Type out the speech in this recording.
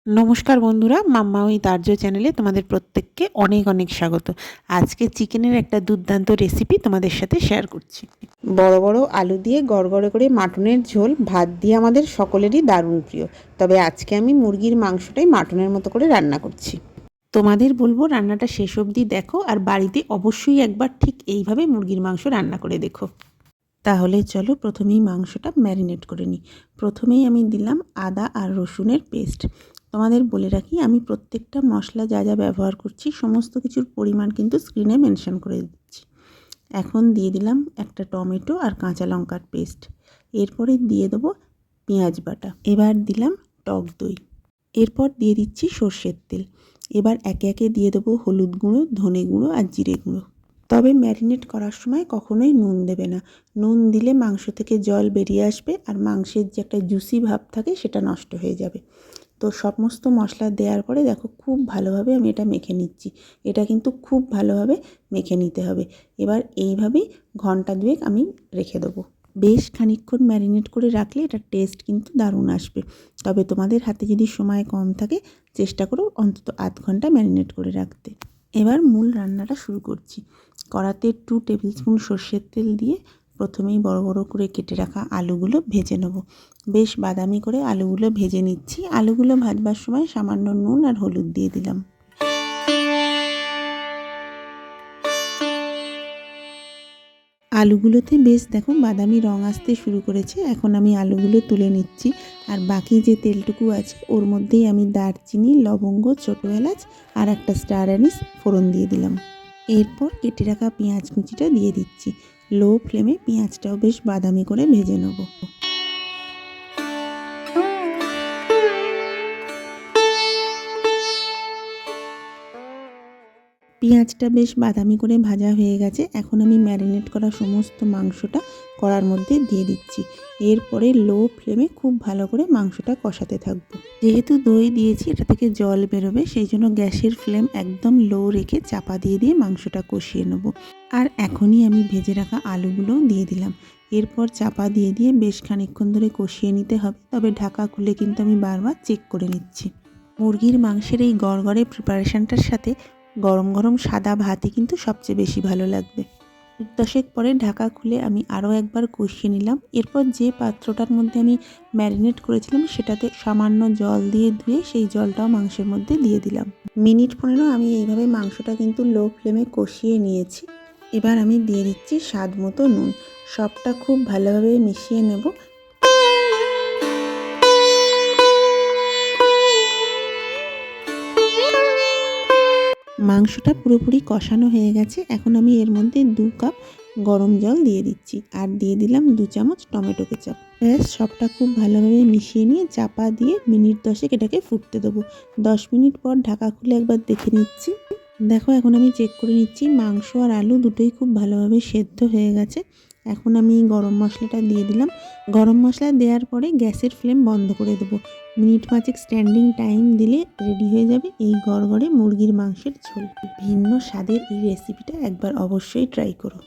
নমস্কার বন্ধুরা, মাম্মা উইথ আর্য চ্যানেলে তোমাদের প্রত্যেককে অনেক অনেক স্বাগত। আজকে চিকেনের একটা দুর্দান্ত রেসিপি তোমাদের সাথে শেয়ার করছি। বড় বড় আলু দিয়ে গড়গড়ে করে মাটনের ঝোল ভাত দিয়ে আমাদের সকলেরই দারুণ প্রিয়। তবে আজকে আমি মুরগির মাংসটাই মাটনের মতো করে রান্না করছি। তোমাদের বলবো রান্নাটা শেষ অবধি দেখো, আর বাড়িতে অবশ্যই একবার ঠিক এইভাবে মুরগির মাংস রান্না করে দেখো। তাহলে চলো প্রথমেই মাংসটা ম্যারিনেট করে নিই। প্রথমেই আমি দিলাম আদা আর রসুনের পেস্ট। তোমাদের বলে রাখি, আমি প্রত্যেকটা মশলা যা যা ব্যবহার করছি সমস্ত কিছুর পরিমাণ কিন্তু স্ক্রিনে মেনশন করে দিচ্ছি। এখন দিয়ে দিলাম একটা টমেটো আর কাঁচা লঙ্কার পেস্ট। এরপরে দিয়ে দেবো পেঁয়াজ বাটা। এবার দিলাম টক দই। এরপর দিয়ে দিচ্ছি সর্ষের তেল। এবার একে একে দিয়ে দেবো হলুদ গুঁড়ো, ধনে গুঁড়ো আর জিরে গুঁড়ো। তবে ম্যারিনেট করার সময় কখনোই নুন দেবে না। নুন দিলে মাংস থেকে জল বেরিয়ে আসবে আর মাংসের যে একটা জুসি ভাব থাকে সেটা নষ্ট হয়ে যাবে। তো সমস্ত মশলা দেওয়ার পরে দেখো খুব ভালোভাবে আমি এটা মেখে নিচ্ছি। এটা কিন্তু খুব ভালোভাবে মেখে নিতে হবে। এবার এইভাবেই ঘন্টা দুয়েক আমি রেখে দেবো। বেশ খানিকক্ষণ ম্যারিনেট করে রাখলে এটার টেস্ট কিন্তু দারুণ আসবে। তবে তোমাদের হাতে যদি সময় কম থাকে চেষ্টা করো অন্তত আধ ঘন্টা ম্যারিনেট করে রাখতে। এবার মূল রান্নাটা শুরু করছি। কড়াতে 2 টেবিল স্পুন সর্ষের তেল দিয়ে প্রথমেই বড় বড় করে কেটে রাখা আলুগুলো ভেজে নেব। বেশ বাদামি করে আলুগুলো ভেজে নিচ্ছি। আলুগুলো ভাজবার সময় সামান্য নুন আর হলুদ দিয়ে দিলাম। আলুগুলোতে বেশ দেখো বাদামি রং আসতে শুরু করেছে। এখন আমি আলুগুলো তুলে নিচ্ছি। আর বাকি যে তেলটুকু আছে ওর মধ্যেই আমি দারচিনি, লবঙ্গ, ছোটো এলাচ আর একটা স্টার অ্যানিস ফোড়ন দিয়ে দিলাম। এরপর কেটে রাখা পেঁয়াজ কুচিটা দিয়ে দিচ্ছি। লো ফ্লেমে পেঁয়াজটাও বেশ বাদামি করে ভেজে নেব। পেঁয়াজটা বেশ বাদামি করে ভাজা হয়ে গেছে। এখন আমি ম্যারিনেট করা সমস্ত মাংসটা কড়ার মধ্যে দিয়ে দিচ্ছি। এরপরে লো ফ্লেমে খুব ভালো করে মাংসটা কষাতে থাকবো। যেহেতু দই দিয়েছি এটা থেকে জল বেরোবে, সেই জন্য গ্যাসের ফ্লেম একদম লো রেখে চাপা দিয়ে দিয়ে মাংসটা কষিয়ে নেব। আর এখনই আমি ভেজে রাখা আলুগুলোও দিয়ে দিলাম। এরপর চাপা দিয়ে দিয়ে বেশ খানিকক্ষণ ধরে কষিয়ে নিতে হবে। তবে ঢাকা খুলে কিন্তু আমি বারবার চেক করে নিচ্ছি। মুরগির মাংসের এই গড়গড়ে প্রিপারেশনটার সাথে গরম গরম সাদা ভাতই কিন্তু সবচেয়ে বেশি ভালো লাগবে। 10 পরে ঢাকা খুলে আমি আরও একবার কষিয়ে নিলাম। এরপর যে পাত্রটার মধ্যে আমি ম্যারিনেট করেছিলাম সেটাতে সামান্য জল দিয়ে ধুয়ে সেই জলটাও মাংসের মধ্যে দিয়ে দিলাম। মিনিট 15 আমি এইভাবে মাংসটা কিন্তু লো ফ্লেমে কষিয়ে নিয়েছি। এবার আমি দিয়ে দিচ্ছি স্বাদ মতো নুন। সবটা খুব ভালোভাবে মিশিয়ে নেব। মাংসটা পুরোপুরি কষানো হয়ে গেছে। এখন আমি এর মধ্যে 2 কাপ গরম জল দিয়ে দিচ্ছি আর দিয়ে দিলাম 2 চামচ টমেটো কেচাপ। ব্যাস সবটা খুব ভালোভাবে মিশিয়ে নিয়ে চাপা দিয়ে মিনিট 10 এটাকে ফুটতে দেবো। 10 মিনিট পর ঢাকা খুলে একবার দেখে নিচ্ছি। দেখো এখন আমি চেক করে নিচ্ছি মাংস আর আলু দুটোই খুব ভালোভাবে সেদ্ধ হয়ে গেছে। এখন আমি গরম মশলাটা দিয়ে দিলাম। গরম মশলা দেওয়ার পরে গ্যাসের ফ্লেম বন্ধ করে দেবো। মিনিট 5 স্ট্যান্ডিং টাইম দিলে রেডি হয়ে যাবে এই গড়গড়ে মুরগির মাংসের ঝোল। ভিন্ন স্বাদের এই রেসিপিটা একবার অবশ্যই ট্রাই করো।